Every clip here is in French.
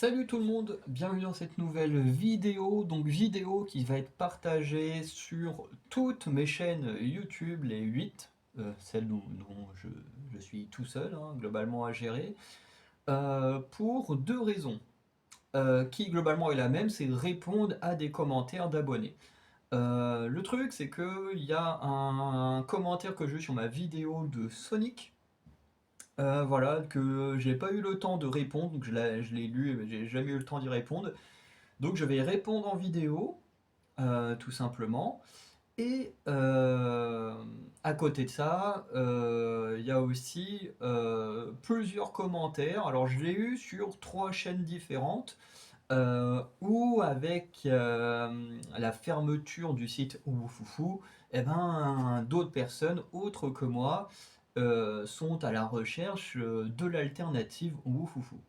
Salut tout le monde, bienvenue dans cette nouvelle vidéo, donc vidéo qui va être partagée sur toutes mes chaînes YouTube, les 8, celles dont je suis tout seul, hein, globalement à gérer, pour deux raisons, qui globalement est la même, c'est répondre à des commentaires d'abonnés. Le truc c'est que il y a un commentaire que j'ai eu sur ma vidéo de Sonic, voilà, que j'ai pas eu le temps de répondre, donc je l'ai lu, mais j'ai jamais eu le temps d'y répondre. Donc je vais y répondre en vidéo, tout simplement. Et à côté de ça, il y a aussi plusieurs commentaires. Alors je l'ai eu sur trois chaînes différentes, où avec la fermeture du site Oufoufou, eh ben, d'autres personnes autres que moi sont à la recherche de l'alternative Oufoufou.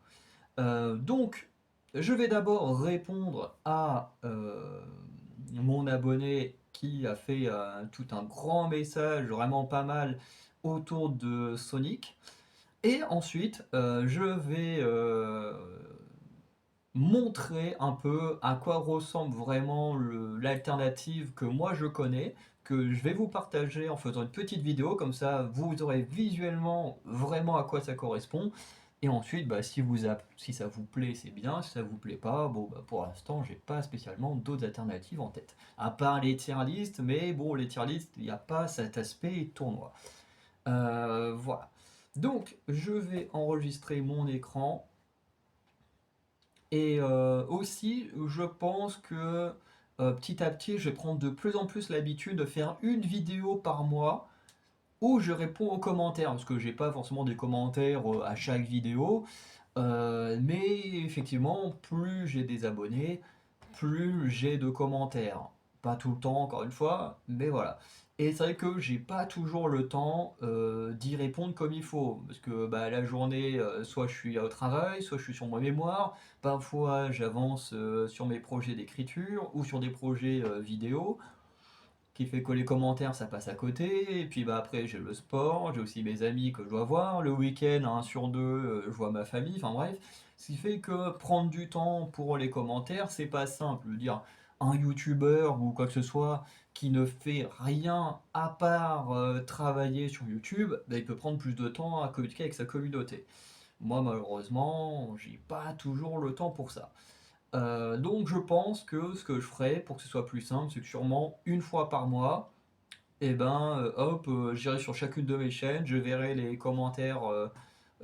Donc, je vais d'abord répondre à mon abonné qui a fait tout un grand message, vraiment pas mal, autour de Sonic. Et ensuite, je vais montrer un peu à quoi ressemble vraiment l'alternative que moi je connais, que je vais vous partager en faisant une petite vidéo, comme ça vous aurez visuellement vraiment à quoi ça correspond. Et ensuite, bah, si ça vous plaît, c'est bien. Si ça vous plaît pas, bon, bah, pour l'instant, j'ai pas spécialement d'autres alternatives en tête. À part les tier lists, mais bon, les tier lists, il n'y a pas cet aspect tournoi. Voilà. Donc, je vais enregistrer mon écran. Et aussi, je pense que petit à petit, je vais prendre de plus en plus l'habitude de faire une vidéo par mois où je réponds aux commentaires, parce que j'ai pas forcément des commentaires à chaque vidéo, mais effectivement, plus j'ai des abonnés, plus j'ai de commentaires. Pas tout le temps, encore une fois, mais voilà. Et c'est vrai que j'ai pas toujours le temps d'y répondre comme il faut, parce que bah, la journée, soit je suis au travail, soit je suis sur mon mémoire, parfois j'avance sur mes projets d'écriture ou sur des projets vidéo, qui fait que les commentaires ça passe à côté, et puis bah après j'ai le sport, j'ai aussi mes amis que je dois voir, le week-end, un sur deux, je vois ma famille, enfin bref, ce qui fait que prendre du temps pour les commentaires, c'est pas simple. Je veux dire, un youtubeur ou quoi que ce soit qui ne fait rien à part travailler sur YouTube, bah, il peut prendre plus de temps à communiquer avec sa communauté. Moi malheureusement, j'ai pas toujours le temps pour ça. Donc je pense que ce que je ferai pour que ce soit plus simple, c'est que sûrement une fois par mois, et ben hop, j'irai sur chacune de mes chaînes, je verrai les commentaires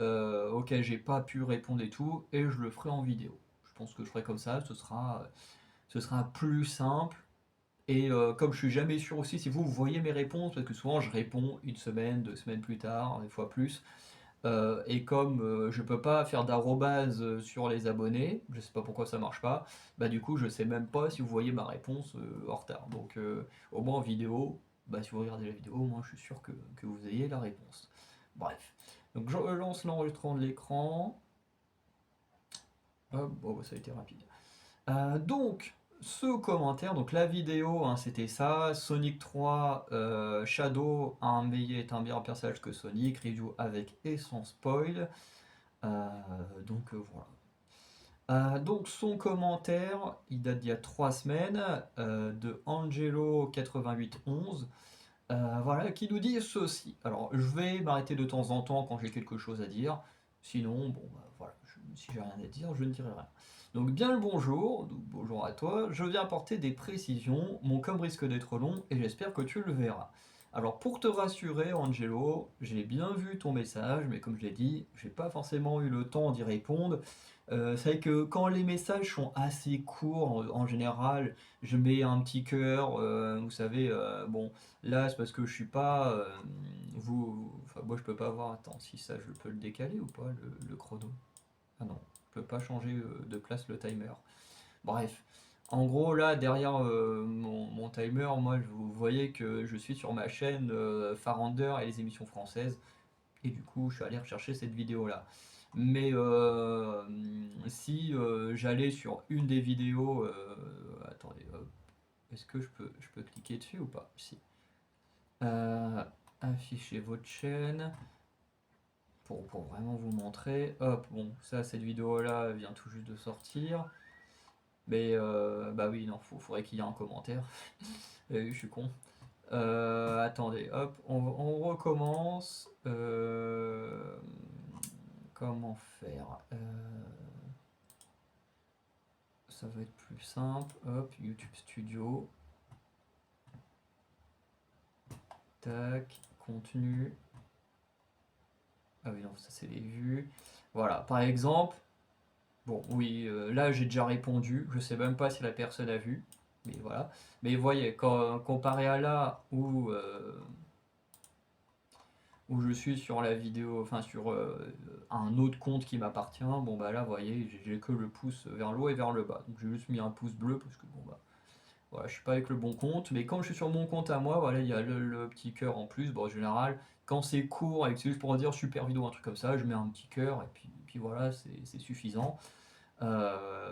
auxquels j'ai pas pu répondre et tout, et je le ferai en vidéo. Je pense que je ferai comme ça, ce sera plus simple. Et comme je suis jamais sûr aussi si vous voyez mes réponses, parce que souvent je réponds une semaine, 2 semaines plus tard, des fois plus. Et comme je peux pas faire d'arrobase sur les abonnés, je sais pas pourquoi ça marche pas, bah du coup je sais même pas si vous voyez ma réponse en retard. Donc au moins en vidéo, bah si vous regardez la vidéo, au moins je suis sûr que vous ayez la réponse. Bref. Donc je lance l'enregistrement de l'écran. Hop, bon, bah, ça a été rapide. Donc, ce commentaire, donc la vidéo, hein, c'était ça. Sonic 3, Shadow, est un meilleur personnage que Sonic, review avec et sans spoil. Donc voilà. Donc son commentaire, il date d'il y a 3 semaines, de Angelo8811, voilà, qui nous dit ceci. Alors je vais m'arrêter de temps en temps quand j'ai quelque chose à dire, sinon, bon, bah, voilà, si j'ai rien à dire, je ne dirai rien. Donc bien le bonjour, donc bonjour à toi, je viens apporter des précisions, mon com risque d'être long et j'espère que tu le verras. Alors pour te rassurer Angelo, j'ai bien vu ton message, mais comme je l'ai dit, j'ai pas forcément eu le temps d'y répondre. C'est vrai que quand les messages sont assez courts, en général, je mets un petit cœur, vous savez, bon, là c'est parce que je suis pas, enfin moi je peux pas voir, attends, si ça je peux le décaler ou pas, le chrono? Ah non, je peux pas changer de place le timer. Bref, en gros là derrière mon timer, moi vous voyez que je suis sur ma chaîne Farander et les émissions françaises, et du coup je suis allé rechercher cette vidéo là. Mais si j'allais sur une des vidéos, attendez, hop, est-ce que je peux cliquer dessus ou pas? Si. Euh, Afficher votre chaîne. pour vraiment vous montrer. Hop, bon, ça, cette vidéo-là vient tout juste de sortir. Mais bah oui, non, faudrait qu'il y ait un commentaire. Je suis con. Attendez, hop, on recommence. Comment faire? Ça va être plus simple. Hop, YouTube Studio. Tac, contenu. Ah oui, non, ça c'est les vues. Voilà, par exemple, bon, oui, là j'ai déjà répondu. Je sais même pas si la personne a vu. Mais voilà. Mais vous voyez, comparé à là où je suis sur la vidéo, enfin sur un autre compte qui m'appartient, bon bah là, vous voyez, j'ai que le pouce vers le haut et vers le bas. Donc j'ai juste mis un pouce bleu parce que bon bah voilà, je suis pas avec le bon compte. Mais quand je suis sur mon compte à moi, voilà, il y a le petit cœur en plus. Bon, en général, quand c'est court et que c'est juste pour dire super vidéo, un truc comme ça, je mets un petit cœur et puis voilà, c'est suffisant.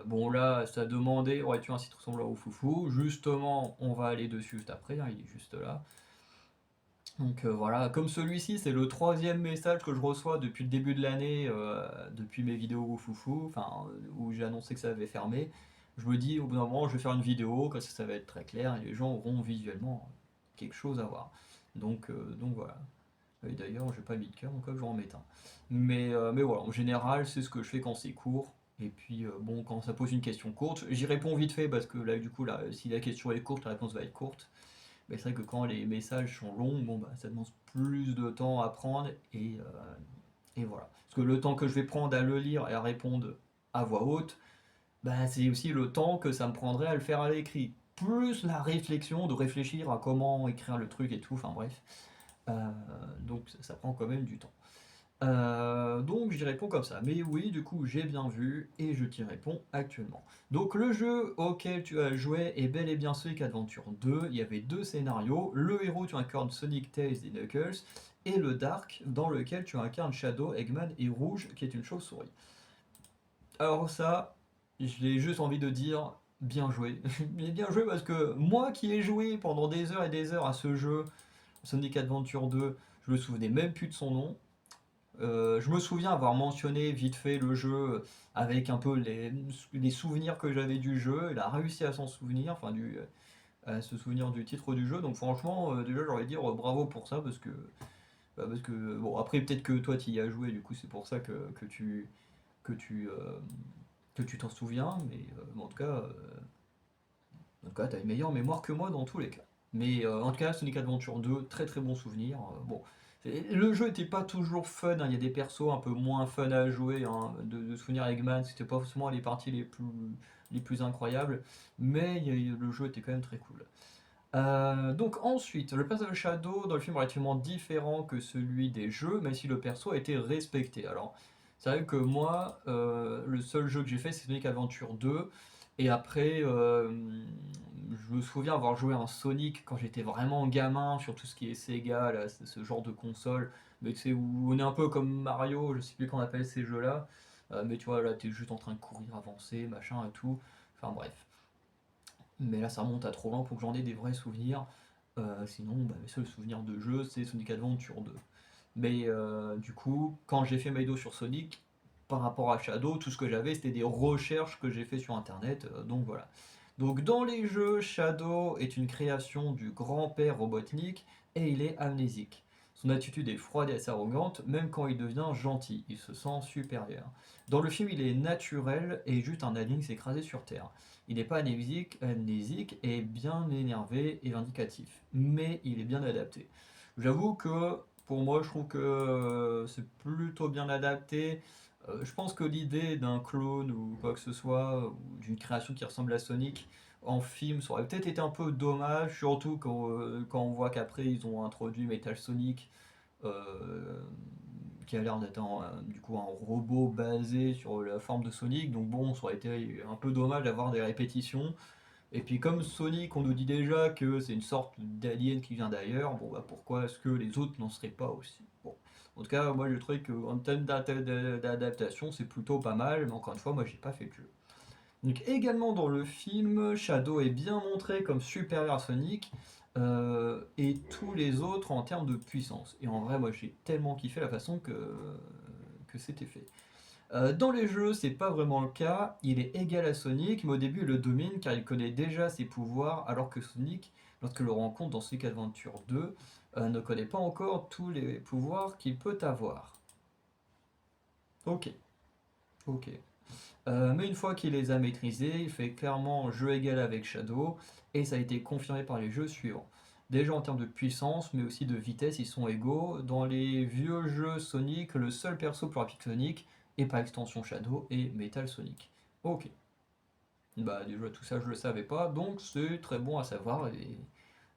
Bon là, ça demandait, aurais-tu un site ressemblant au foufou? Justement, on va aller dessus juste après, hein, il est juste là. Donc voilà, comme celui-ci, c'est le troisième message que je reçois depuis le début de l'année, depuis mes vidéos au foufou, enfin, où j'ai annoncé que ça avait fermé. Je me dis, au bout d'un moment, je vais faire une vidéo, comme ça va être très clair, et les gens auront visuellement quelque chose à voir. Donc voilà. Et d'ailleurs, j'ai pas mis de cœur, donc hop, je vais en mettre un. Mais voilà, en général, c'est ce que je fais quand c'est court. Et puis, bon, quand ça pose une question courte, j'y réponds vite fait, parce que là, du coup, là, si la question est courte, la réponse va être courte. Mais c'est vrai que quand les messages sont longs, bon, bah, ça demande plus de temps à prendre et voilà. Parce que le temps que je vais prendre à le lire et à répondre à voix haute, bah, c'est aussi le temps que ça me prendrait à le faire à l'écrit. Plus la réflexion, de réfléchir à comment écrire le truc et tout, enfin bref. Euh, donc ça prend quand même du temps. Donc j'y réponds comme ça. Mais oui, du coup, j'ai bien vu et je t'y réponds actuellement. Donc le jeu auquel tu as joué est bel et bien Sonic Adventure 2. Il y avait deux scénarios. Le héros, tu incarnes Sonic, Tails et Knuckles. Et le Dark, dans lequel tu incarnes Shadow, Eggman et Rouge, qui est une chauve-souris. Alors ça, j'ai juste envie de dire bien joué. Bien joué parce que moi qui ai joué pendant des heures et des heures à ce jeu, Sonic Adventure 2, je me souvenais même plus de son nom. Je me souviens avoir mentionné vite fait le jeu avec un peu les souvenirs que j'avais du jeu. Il a réussi à s'en souvenir, enfin à se souvenir du titre du jeu. Donc franchement, déjà j'ai envie de dire bravo pour ça parce que bon après peut-être que toi tu y as joué, du coup c'est pour ça que tu que tu t'en souviens. Mais en tout cas t'as une meilleure mémoire que moi dans tous les cas. Mais en tout cas Sonic Adventure 2, très très bon souvenir. Bon, le jeu était pas toujours fun, hein. Il y a des persos un peu moins fun à jouer, hein. De souvenir Eggman, c'était pas forcément les parties les plus incroyables, mais le jeu était quand même très cool. Donc ensuite, le personnage de Shadow dans le film est relativement différent que celui des jeux, même si le perso a été respecté. Alors, c'est vrai que moi, le seul jeu que j'ai fait, c'est Sonic Adventure 2, et après, je me souviens avoir joué à un Sonic quand j'étais vraiment gamin sur tout ce qui est Sega, là, ce genre de console, mais tu sais, où on est un peu comme Mario, je sais plus comment on appelle ces jeux-là, mais tu vois, là, t'es juste en train de courir, avancer, machin et tout, enfin bref. Mais là, ça remonte à trop loin pour que j'en ai des vrais souvenirs. Sinon, bah, mes seuls souvenirs de jeu, c'est Sonic Adventure 2. Mais du coup, quand j'ai fait mes dos sur Sonic, par rapport à Shadow, tout ce que j'avais, c'était des recherches que j'ai fait sur Internet. Donc voilà. Donc dans les jeux, Shadow est une création du grand-père Robotnik et il est amnésique. Son attitude est froide et assez arrogante, même quand il devient gentil, il se sent supérieur. Dans le film, il est naturel et juste un alien s'écraser sur Terre. Il n'est pas amnésique et bien énervé et vindicatif, mais il est bien adapté. J'avoue que pour moi, je trouve que c'est plutôt bien adapté. Je pense que l'idée d'un clone ou quoi que ce soit, ou d'une création qui ressemble à Sonic en film, ça aurait peut-être été un peu dommage, surtout quand on voit qu'après ils ont introduit Metal Sonic, euh, qui a l'air d'être du coup un robot basé sur la forme de Sonic. Donc bon, ça aurait été un peu dommage d'avoir des répétitions. Et puis comme Sonic, on nous dit déjà que c'est une sorte d'alien qui vient d'ailleurs, bon bah pourquoi est-ce que les autres n'en seraient pas aussi? Bon. En tout cas, moi je trouve qu'en termes d'adaptation, c'est plutôt pas mal, mais encore une fois, moi j'ai pas fait le jeu. Donc également dans le film, Shadow est bien montré comme supérieur à Sonic, et tous les autres en termes de puissance. Et en vrai, moi j'ai tellement kiffé la façon que c'était fait. Dans les jeux, c'est pas vraiment le cas. Il est égal à Sonic, mais au début il le domine car il connaît déjà ses pouvoirs, alors que Sonic, lorsque le rencontre dans Sonic Adventure 2, ne connaît pas encore tous les pouvoirs qu'il peut avoir. Ok, ok. Mais une fois qu'il les a maîtrisés, il fait clairement jeu égal avec Shadow, et ça a été confirmé par les jeux suivants. Déjà en termes de puissance, mais aussi de vitesse, ils sont égaux. Dans les vieux jeux Sonic, le seul perso plus rapide que Sonic, et par extension Shadow, est Metal Sonic. Ok. Bah déjà tout ça je le savais pas, donc c'est très bon à savoir,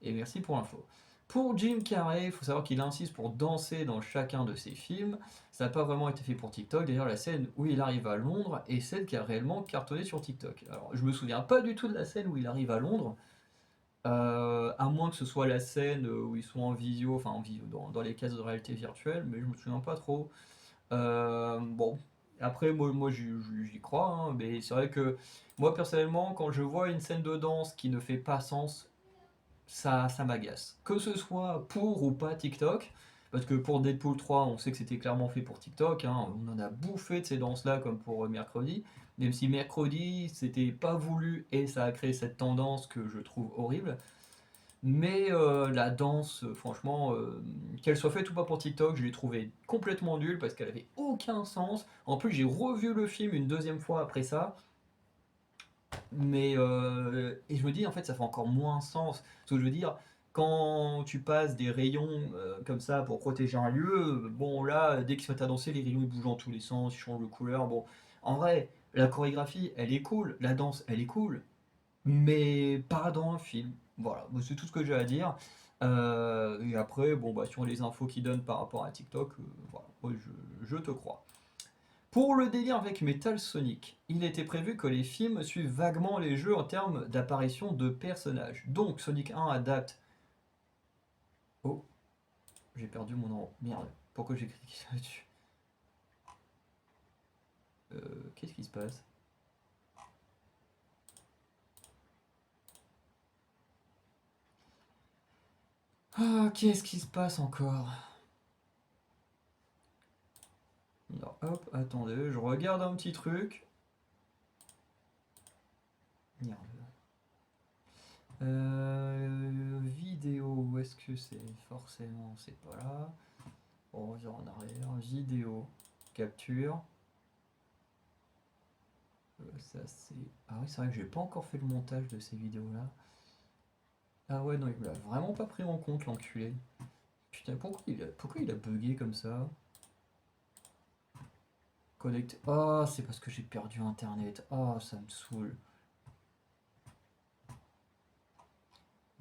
et merci pour l'info. Pour Jim Carrey, il faut savoir qu'il insiste pour danser dans chacun de ses films. Ça n'a pas vraiment été fait pour TikTok. D'ailleurs, la scène où il arrive à Londres est celle qui a réellement cartonné sur TikTok. Alors, je me souviens pas du tout de la scène où il arrive à Londres, à moins que ce soit la scène où ils sont en visio, enfin en visio, dans les cases de réalité virtuelle, mais je me souviens pas trop. Bon, après, moi j'y crois, hein, mais c'est vrai que moi personnellement, quand je vois une scène de danse qui ne fait pas sens, ça m'agace. Que ce soit pour ou pas TikTok, parce que pour Deadpool 3, on sait que c'était clairement fait pour TikTok, hein, on en a bouffé de ces danses-là comme pour Mercredi, même si Mercredi, c'était pas voulu et ça a créé cette tendance que je trouve horrible. Mais la danse, franchement, qu'elle soit faite ou pas pour TikTok, je l'ai trouvée complètement nulle parce qu'elle avait aucun sens. En plus, j'ai revu le film une deuxième fois après ça, mais et je me dis en fait ça fait encore moins sens. Ce que je veux dire, quand tu passes des rayons comme ça pour protéger un lieu, bon là, dès qu'ils se mettent à danser, les rayons ils bougent dans tous les sens, ils changent de couleur. Bon, en vrai, la chorégraphie, elle est cool, la danse, elle est cool, mais pas dans un film. Voilà, moi, c'est tout ce que j'ai à dire. Et après, bon, bah, sur les infos qu'ils donnent par rapport à TikTok, voilà, moi, je te crois. Pour le délire avec Metal Sonic, il était prévu que les films suivent vaguement les jeux en termes d'apparition de personnages. Donc, Sonic 1 adapte. Oh, j'ai perdu mon nom. Merde, pourquoi j'ai cliqué là-dessus? Qu'est-ce qui se passe? Ah, qu'est-ce qui se passe encore? Alors, hop, attendez, je regarde un petit truc. Merde. Vidéo, où est-ce que c'est? Forcément, c'est pas là. On revient en arrière. Vidéo, capture. Ça c'est. Ah oui, c'est vrai que j'ai pas encore fait le montage de ces vidéos-là. Ah ouais, non, il me l'a vraiment pas pris en compte, l'enculé. Putain, pourquoi il a bugué comme ça? Connecté. Ah, c'est parce que j'ai perdu internet. Ah, ça me saoule.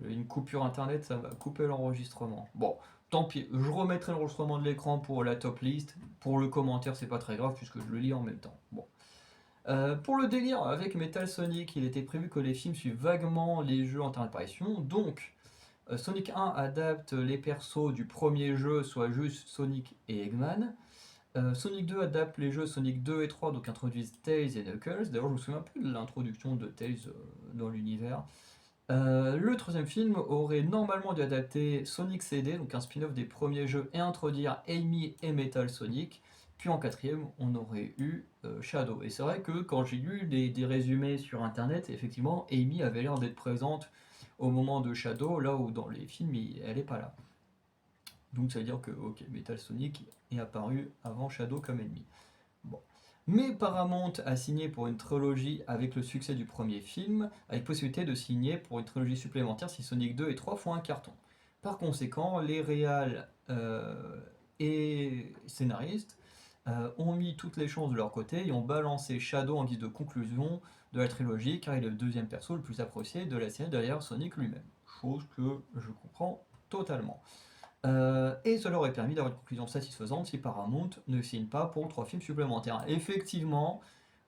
Une coupure internet, ça va couper l'enregistrement. Bon, tant pis, je remettrai l'enregistrement de l'écran pour la top list. Pour le commentaire, c'est pas très grave puisque je le lis en même temps. Bon. Pour le délire avec Metal Sonic, il était prévu que les films suivent vaguement les jeux en termes d'apparition. Donc, Sonic 1 adapte les persos du premier jeu, soit juste Sonic et Eggman. Sonic 2 adapte les jeux Sonic 2 et 3, donc introduisent Tails et Knuckles. D'ailleurs, je me souviens plus de l'introduction de Tails dans l'univers. Le troisième film aurait normalement dû adapter Sonic CD, donc un spin-off des premiers jeux, et introduire Amy et Metal Sonic. Puis en quatrième, on aurait eu Shadow. Et c'est vrai que quand j'ai lu des résumés sur internet, effectivement, Amy avait l'air d'être présente au moment de Shadow, là où dans les films, elle est pas là. Donc ça veut dire que, ok, Metal Sonic est apparu avant Shadow comme ennemi. Bon. Mais Paramount a signé pour une trilogie avec le succès du premier film, avec possibilité de signer pour une trilogie supplémentaire si Sonic 2 et 3 font un carton. Par conséquent, les réals et scénaristes ont mis toutes les chances de leur côté et ont balancé Shadow en guise de conclusion de la trilogie, car il est le deuxième perso le plus apprécié de la série derrière Sonic lui-même. Chose que je comprends totalement. Et cela aurait permis d'avoir une conclusion satisfaisante si Paramount ne signe pas pour 3 films supplémentaires. Effectivement,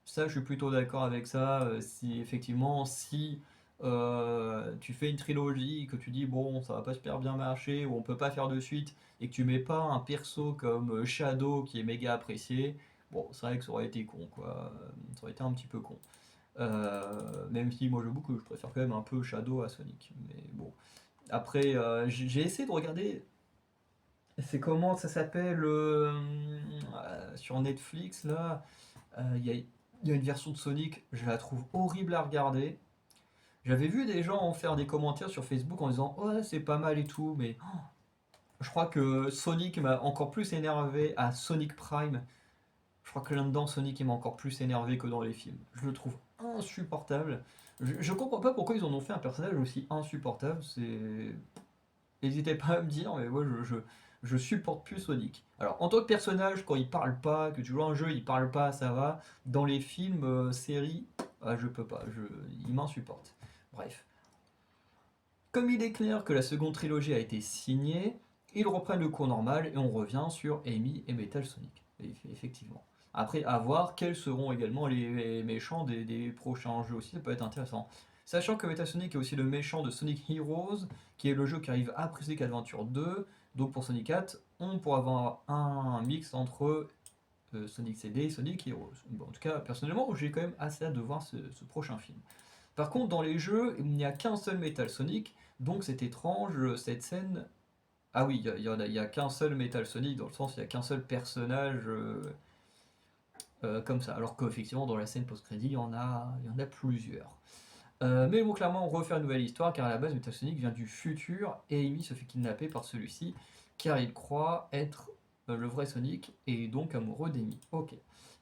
ça je suis plutôt d'accord avec ça. Si effectivement, si tu fais une trilogie, que tu dis bon ça va pas super bien marcher, ou on peut pas faire de suite, et que tu mets pas un perso comme Shadow qui est méga apprécié, bon c'est vrai que ça aurait été con quoi. Ça aurait été un petit peu con. Même si moi je préfère quand même un peu Shadow à Sonic. Mais bon. Après, j'ai essayé de regarder, c'est comment ça s'appelle sur Netflix là. Il y a une version de Sonic, je la trouve horrible à regarder. J'avais vu des gens en faire des commentaires sur Facebook en disant ouais c'est pas mal et tout, mais je crois que Sonic m'a encore plus énervé à Sonic Prime. Je crois que là-dedans Sonic il m'a encore plus énervé que dans les films. Je le trouve insupportable. Je comprends pas pourquoi ils en ont fait un personnage aussi insupportable. C'est N'hésitez pas à me dire, mais moi je supporte plus Sonic. Alors en tant que personnage, quand il parle pas, que tu joues à un jeu, il parle pas, ça va. Dans les films, séries, je peux pas, il m'insupporte. Bref. Comme il est clair que la seconde trilogie a été signée, ils reprennent le cours normal et on revient sur Amy et Metal Sonic. Effectivement. Après, à voir quels seront également les méchants des prochains jeux aussi, ça peut être intéressant. Sachant que Metal Sonic est aussi le méchant de Sonic Heroes, qui est le jeu qui arrive après Sonic Adventure 2. Donc pour Sonic 4, on pourra avoir un mix entre Sonic CD et Sonic Heroes. Bon, en tout cas, personnellement, j'ai quand même assez hâte de voir ce prochain film. Par contre, dans les jeux, il n'y a qu'un seul Metal Sonic, donc c'est étrange cette scène. Ah oui, il y a qu'un seul Metal Sonic, dans le sens il n'y a qu'un seul personnage comme ça. Alors qu'effectivement, dans la scène post-crédit, il y en a plusieurs. Mais bon, clairement, on refait une nouvelle histoire, car à la base, Metal Sonic vient du futur, et Amy se fait kidnapper par celui-ci, car il croit être le vrai Sonic, et donc amoureux d'Amy. Ok.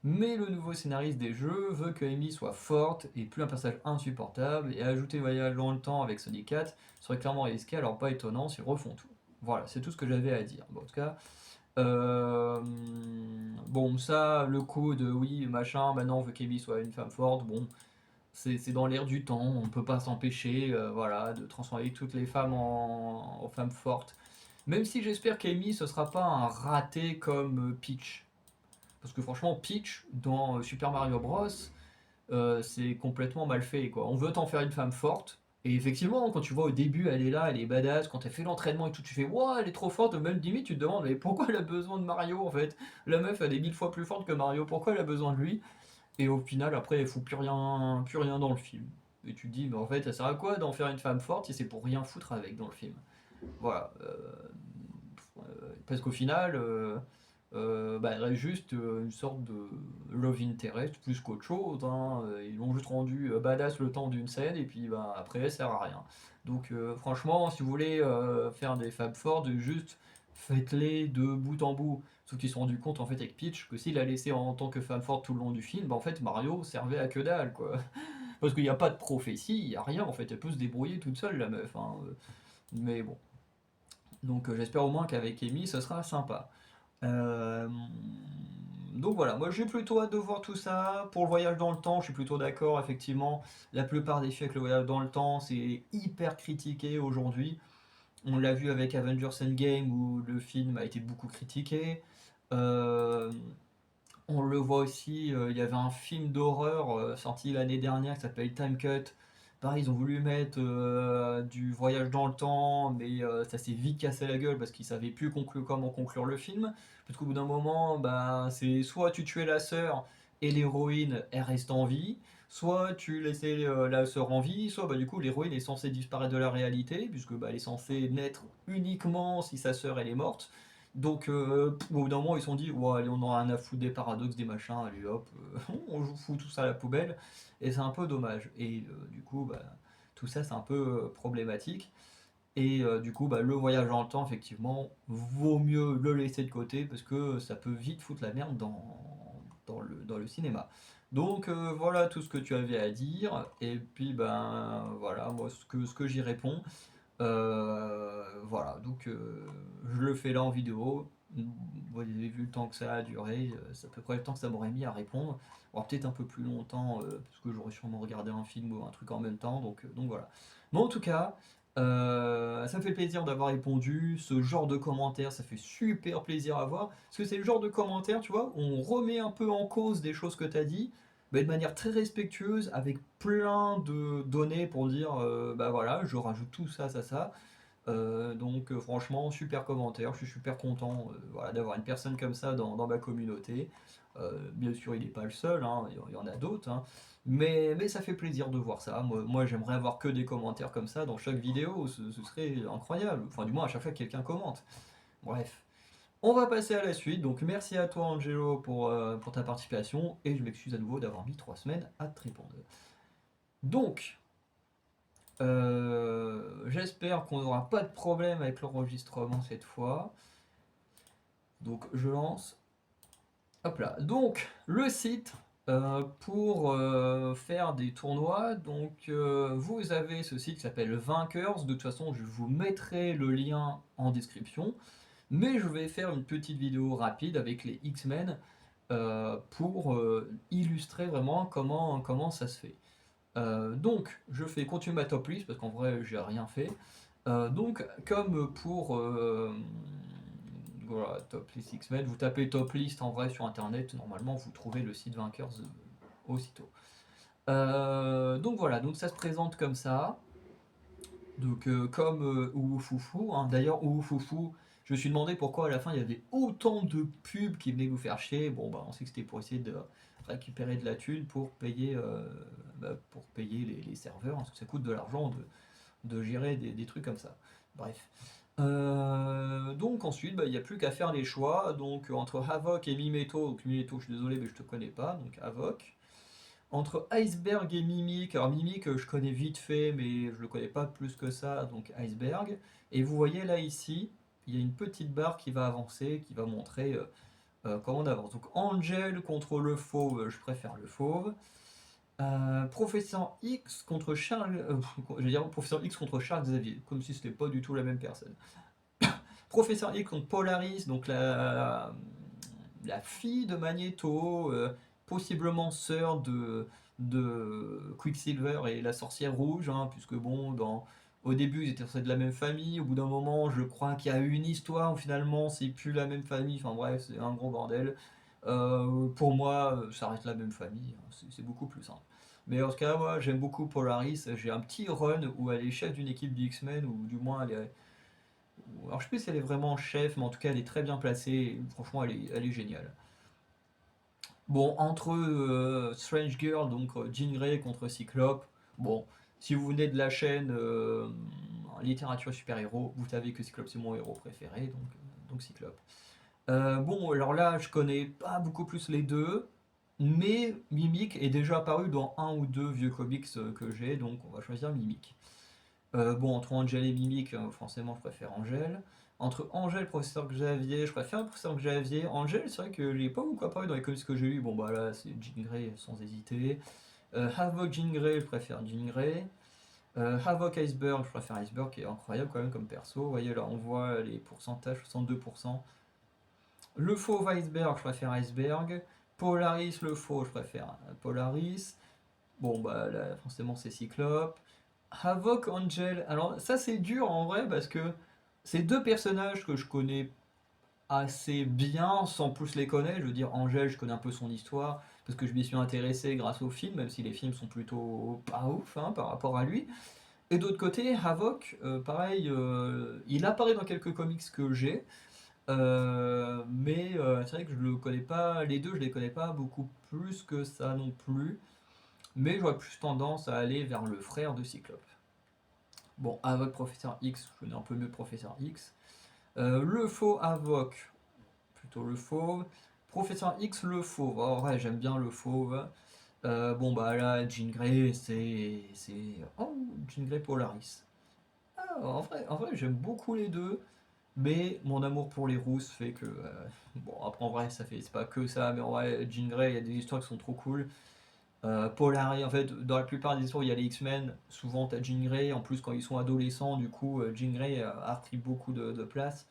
Mais le nouveau scénariste des jeux veut que Amy soit forte, et plus un personnage insupportable, et ajouter voyage dans le temps avec Sonic 4 serait clairement risqué, alors pas étonnant s'ils refont tout. Voilà, c'est tout ce que j'avais à dire. Bon, en tout cas, euh, bon, ça, le coup de oui, machin, maintenant on veut qu'Amy soit une femme forte, bon, c'est dans l'air du temps, on ne peut pas s'empêcher voilà, de transformer toutes les femmes en femmes fortes. Même si j'espère qu'Amy ce sera pas un raté comme Peach. Parce que franchement, Peach dans Super Mario Bros, c'est complètement mal fait, quoi. On veut t'en faire une femme forte. Et effectivement, quand tu vois au début, elle est là, elle est badass, quand elle fait l'entraînement et tout, tu fais waouh, elle est trop forte, même limite, tu te demandes, mais pourquoi elle a besoin de Mario en fait? La meuf, elle est 1000 fois plus forte que Mario, pourquoi elle a besoin de lui? Et au final, après, elle fout plus rien dans le film. Et tu te dis, mais en fait, ça sert à quoi d'en faire une femme forte si c'est pour rien foutre avec dans le film? Voilà. Parce qu'au final, bah, elle reste juste une sorte de love interest plus qu'autre chose, hein. Ils l'ont juste rendu badass le temps d'une scène et puis bah, après elle sert à rien. Donc franchement, si vous voulez faire des femmes fortes, juste faites-les de bout en bout. Sauf qu'ils se sont rendus compte en fait avec Peach que s'il l'a laissé en tant que femme forte tout le long du film, bah, en fait Mario servait à que dalle quoi. Parce qu'il n'y a pas de prophétie, il n'y a rien en fait, elle peut se débrouiller toute seule la meuf, hein. Mais bon. Donc j'espère au moins qu'avec Amy ce sera sympa. Euh, donc voilà, moi j'ai plutôt hâte de voir tout ça. Pour le voyage dans le temps, je suis plutôt d'accord, effectivement. La plupart des films avec le voyage dans le temps, c'est hyper critiqué aujourd'hui. On l'a vu avec Avengers Endgame où le film a été beaucoup critiqué. Euh, on le voit aussi, il y avait un film d'horreur sorti l'année dernière qui s'appelle Time Cut. Pareil, ils ont voulu mettre du voyage dans le temps, mais ça s'est vite cassé la gueule parce qu'ils savaient plus comment conclure le film. Parce qu'au bout d'un moment, bah, c'est soit tu tuais la sœur et l'héroïne elle reste en vie, soit tu laissais la sœur en vie, soit bah, du coup l'héroïne est censée disparaître de la réalité, puisque bah, elle est censée naître uniquement si sa sœur elle est morte. Donc, au bout d'un moment, ils se sont dit, ouais, allez, on en a rien à foutre des paradoxes, des machins, allez hop, on fout tout ça à la poubelle. Et c'est un peu dommage. Et du coup, bah, tout ça, c'est un peu problématique. Et du coup, bah, le voyage dans le temps, effectivement, vaut mieux le laisser de côté parce que ça peut vite foutre la merde dans le cinéma. Donc voilà tout ce que tu avais à dire. Et puis, ben voilà, moi, ce que j'y réponds. Voilà, donc je le fais là en vidéo. Vous avez vu le temps que ça a duré, c'est à peu près le temps que ça m'aurait mis à répondre. Alors peut-être un peu plus longtemps, parce que j'aurais sûrement regardé un film ou un truc en même temps, donc voilà. Mais en tout cas, ça me fait plaisir d'avoir répondu. Ce genre de commentaires, ça fait super plaisir à voir. Parce que c'est le genre de commentaires, tu vois, on remet un peu en cause des choses que tu as dit, mais de manière très respectueuse, avec plein de données pour dire, bah voilà, je rajoute tout ça, ça, ça. Donc franchement, super commentaire, je suis super content voilà, d'avoir une personne comme ça dans ma communauté. Bien sûr, il n'est pas le seul, hein, il y en a d'autres, hein, Mais ça fait plaisir de voir ça. Moi j'aimerais avoir que des commentaires comme ça dans chaque vidéo, ce serait incroyable. Enfin, du moins à chaque fois que quelqu'un commente. Bref. On va passer à la suite. Donc merci à toi Angelo pour ta participation. Et je m'excuse à nouveau d'avoir mis 3 semaines à te répondre. Donc, j'espère qu'on n'aura pas de problème avec l'enregistrement cette fois. Donc je lance. Hop là. Donc le site pour faire des tournois. Donc vous avez ce site qui s'appelle Vainqueurs. De toute façon, je vous mettrai le lien en description. Mais je vais faire une petite vidéo rapide avec les X-Men pour illustrer vraiment comment ça se fait. Donc, je fais continuer ma top list parce qu'en vrai, j'ai rien fait. Donc, comme pour voilà, top list X-Men, vous tapez top list en vrai sur internet, normalement vous trouvez le site vainqueurs aussitôt. Donc voilà, donc ça se présente comme ça. Donc comme Oufoufou, hein. D'ailleurs Oufoufou, je me suis demandé pourquoi à la fin il y avait autant de pubs qui venaient vous faire chier. Bon bah on sait que c'était pour essayer de récupérer de la thune pour payer les serveurs, hein, parce que ça coûte de l'argent de gérer des trucs comme ça. Bref. Donc ensuite, bah, il n'y a plus qu'à faire les choix. Donc entre Havok et Mimeto, donc Mimeto je suis désolé mais je te connais pas, donc Havok. Entre Iceberg et Mimic, alors Mimic je connais vite fait mais je le connais pas plus que ça, donc Iceberg. Et vous voyez là ici, il y a une petite barre qui va avancer, qui va montrer comment on avance. Donc Angel contre le fauve, je préfère le fauve. Professeur X contre Charles, je vais dire Professeur X contre Charles Xavier, comme si c'était pas du tout la même personne. Professeur X contre Polaris, donc la fille de Magneto, possiblement sœur de Quicksilver et la sorcière rouge, hein, puisque bon, au début ils étaient censés de la même famille, au bout d'un moment je crois qu'il y a eu une histoire où finalement c'est plus la même famille, enfin bref, c'est un gros bordel. Pour moi, ça reste la même famille, hein, c'est beaucoup plus simple. Mais en tout cas, moi j'aime beaucoup Polaris, j'ai un petit run où elle est chef d'une équipe du X-Men, ou du moins elle est. Alors je sais plus si elle est vraiment chef, mais en tout cas elle est très bien placée, et franchement elle est géniale. Bon, entre Strange Girl, donc Jean Grey contre Cyclope, bon, si vous venez de la chaîne littérature super-héros, vous savez que Cyclope c'est mon héros préféré, donc Cyclope. Bon, alors là, je connais pas beaucoup plus les deux, mais Mimic est déjà apparu dans un ou deux vieux comics que j'ai, donc on va choisir Mimic. Bon, entre Angel et Mimic, forcément, je préfère Angel. Entre Angel et Professeur Xavier, je préfère le Professeur Xavier. Angel, c'est vrai que j'ai pas beaucoup apparu dans les comics que j'ai eu. Bon, bah là, c'est Jean Grey sans hésiter. Havok Jean Grey, je préfère Jean Grey. Havok Iceberg, je préfère Iceberg, qui est incroyable quand même comme perso. Vous voyez là, on voit les pourcentages, 62%. Le fauve Iceberg, je préfère Iceberg. Polaris, le faux, je préfère Polaris. Bon, bah là, forcément, c'est Cyclope. Havok Angel, alors ça c'est dur en vrai parce que c'est deux personnages que je connais assez bien sans plus les connaître. Je veux dire, Angel, je connais un peu son histoire parce que je m'y suis intéressé grâce aux films, même si les films sont plutôt pas ouf hein, par rapport à lui. Et d'autre côté, Havok, pareil, il apparaît dans quelques comics que j'ai, mais c'est vrai que je le connais pas, les deux je les connais pas beaucoup plus que ça non plus, mais j'aurais plus tendance à aller vers le frère de Cyclope. Bon, Havok Professeur X, je connais un peu mieux Professeur X. Le faux Havok, plutôt le fauve. Professeur X, le fauve. En vrai, j'aime bien le fauve. Bon, bah là, Jean Grey, c'est. Oh, Jean Grey Polaris. Ah, en vrai j'aime beaucoup les deux. Mais mon amour pour les rousses fait que. Bon, après, en vrai, c'est pas que ça. Mais en vrai, Jean Grey, il y a des histoires qui sont trop cool. Polari, en fait, dans la plupart des histoires où il y a les X-Men, souvent t'as Jean Grey, en plus quand ils sont adolescents, du coup, Jean Grey a pris beaucoup de place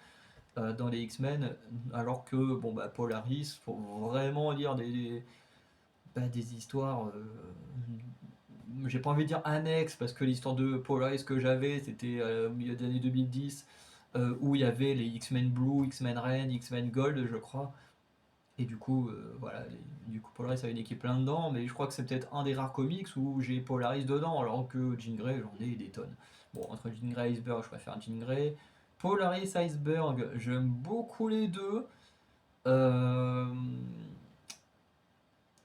dans les X-Men, alors que, bon, bah, Polaris, faut vraiment lire des histoires, j'ai pas envie de dire annexes, parce que l'histoire de Polaris que j'avais, c'était au milieu des années 2010, où il y avait les X-Men Blue, X-Men Red, X-Men Gold, je crois, et du coup, voilà, du coup Polaris a une équipe plein dedans, mais je crois que c'est peut-être un des rares comics où j'ai Polaris dedans, alors que Jean Grey, j'en ai des tonnes. Bon, entre Jean Grey et Iceberg, je préfère Jean Grey. Polaris, Iceberg, j'aime beaucoup les deux. Euh,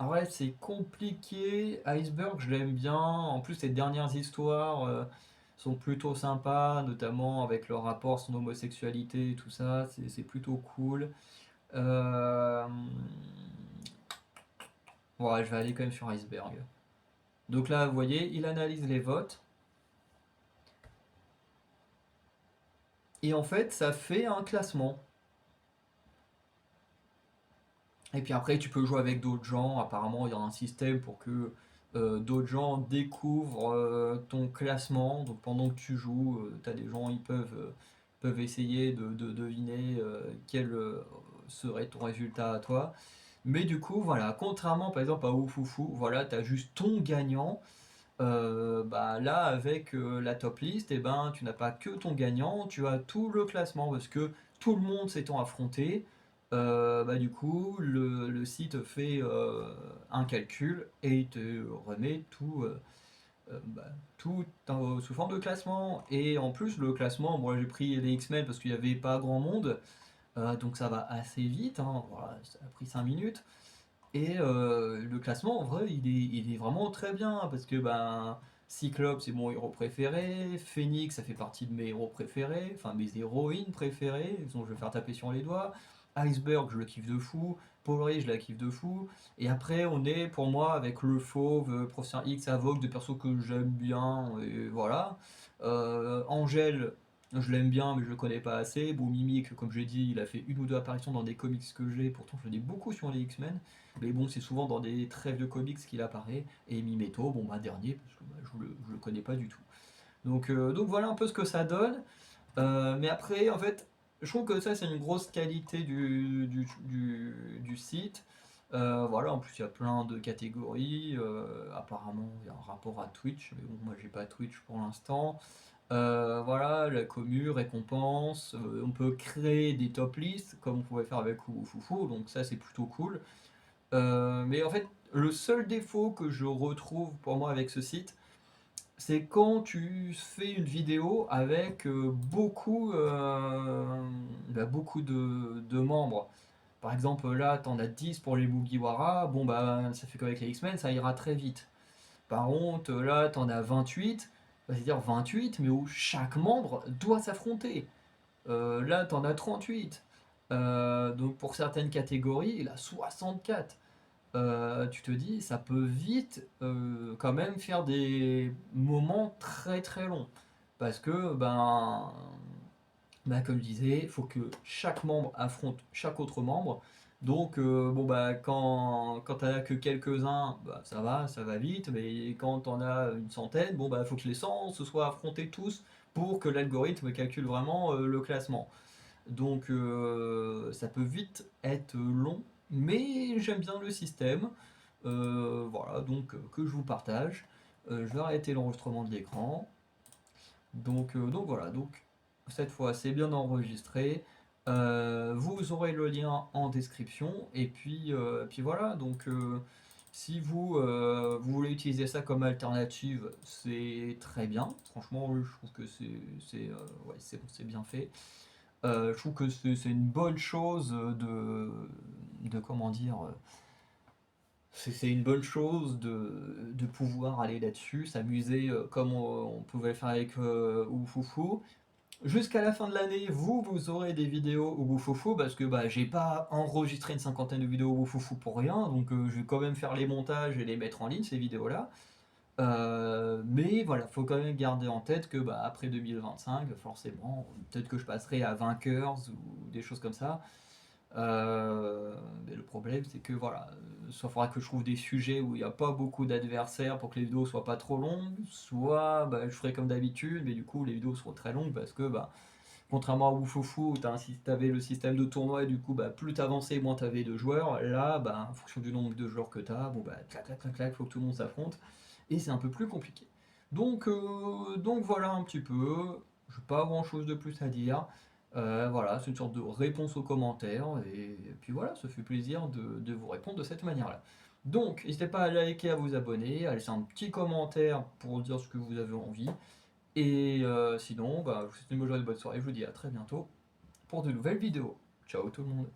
Ouais, c'est compliqué. Iceberg, je l'aime bien. En plus, les dernières histoires sont plutôt sympas, notamment avec leur rapport, son homosexualité et tout ça. C'est plutôt cool. Euh, Ouais, je vais aller quand même sur Iceberg. Donc là, vous voyez, il analyse les votes. Et en fait, ça fait un classement. Et puis après, tu peux jouer avec d'autres gens. Apparemment, il y a un système pour que d'autres gens découvrent ton classement. Donc pendant que tu joues, tu as des gens, peuvent essayer de deviner quel serait ton résultat à toi. Mais du coup, voilà, contrairement par exemple à Oufoufou, voilà, tu as juste ton gagnant. Bah, là, avec la top list, eh ben, tu n'as pas que ton gagnant, tu as tout le classement parce que tout le monde s'étant affronté, bah, du coup, le site fait un calcul et il te remet bah, tout sous forme de classement. Et en plus, le classement, moi j'ai pris les X-Men parce qu'il n'y avait pas grand monde, donc ça va assez vite, hein, voilà, ça a pris 5 minutes. Et le classement, en vrai, il est vraiment très bien parce que ben, Cyclope, c'est mon héros préféré. Phoenix, ça fait partie de mes héros préférés, enfin mes héroïnes préférées, dont je vais faire taper sur les doigts. Iceberg, je le kiffe de fou. Polaris, je la kiffe de fou. Et après, on est pour moi avec le Fauve, Professeur X, Avoc, des persos que j'aime bien, et voilà. Angèle, je l'aime bien, mais je le connais pas assez. Bon, Mimic, comme j'ai dit, il a fait une ou deux apparitions dans des comics que j'ai, pourtant je l'ai beaucoup sur les X-Men. Mais bon, c'est souvent dans des trêves de comics qu'il apparaît. Et Mimeto, bon bah dernier, parce que bah, je le connais pas du tout. Donc voilà un peu ce que ça donne. Mais après, en fait, je trouve que ça c'est une grosse qualité du site. Voilà, en plus il y a plein de catégories. Apparemment, il y a un rapport à Twitch, mais bon, moi j'ai pas Twitch pour l'instant. Voilà, la commu, récompense. On peut créer des top lists comme on pouvait faire avec Foufou, donc ça c'est plutôt cool. Mais en fait, le seul défaut que je retrouve pour moi avec ce site, c'est quand tu fais une vidéo avec beaucoup de membres. Par exemple, là, t'en as 10 pour les Mugiwara, bon bah ça fait qu'avec les X-Men, ça ira très vite. Par contre, là, t'en as 28, c'est-à-dire 28, mais où chaque membre doit s'affronter. Là, t'en as 38. Donc pour certaines catégories, il a 64. Tu te dis, ça peut vite quand même faire des moments très très longs. Parce que, comme je disais, il faut que chaque membre affronte chaque autre membre. Donc, bon, bah, quand t'en as que quelques-uns, bah, ça va vite. Mais quand t'en as une centaine, bon, bah, faut que les 100 se soient affrontés tous pour que l'algorithme calcule vraiment le classement. Donc ça peut vite être long, mais j'aime bien le système. Voilà, donc que je vous partage. Je vais arrêter l'enregistrement de l'écran. Donc voilà, donc cette fois c'est bien enregistré. Vous aurez le lien en description. Et puis voilà, donc si vous voulez utiliser ça comme alternative, c'est très bien. Franchement, oui, je trouve que ouais, c'est bien fait. Je trouve que c'est une bonne chose de comment dire, c'est une bonne chose de pouvoir aller là-dessus, s'amuser comme on pouvait le faire avec Oufoufou. Jusqu'à la fin de l'année, vous aurez des vidéos Oufoufou parce que bah, j'ai pas enregistré une cinquantaine de vidéos Oufoufou pour rien, donc je vais quand même faire les montages et les mettre en ligne ces vidéos-là. Mais voilà, faut quand même garder en tête que bah, après 2025, forcément, peut-être que je passerai à vainqueurs ou des choses comme ça. Mais le problème, c'est que voilà, soit il faudra que je trouve des sujets où il n'y a pas beaucoup d'adversaires pour que les vidéos soient pas trop longues, soit bah, je ferai comme d'habitude, mais du coup les vidéos seront très longues parce que bah, contrairement à Wufofu où tu avais le système de tournoi et du coup bah, plus t'avançais, moins tu avais de joueurs, là bah, en fonction du nombre de joueurs que tu as, bon bah clac clac clac clac, faut que tout le monde s'affronte et c'est un peu plus compliqué. Donc voilà un petit peu, je n'ai pas grand chose de plus à dire. Voilà, c'est une sorte de réponse aux commentaires, et puis voilà, ça fait plaisir de vous répondre de cette manière-là. Donc, n'hésitez pas à liker, à vous abonner, à laisser un petit commentaire pour dire ce que vous avez envie. Et sinon, bah, je vous souhaite une bonne journée, bonne soirée, je vous dis à très bientôt pour de nouvelles vidéos. Ciao tout le monde.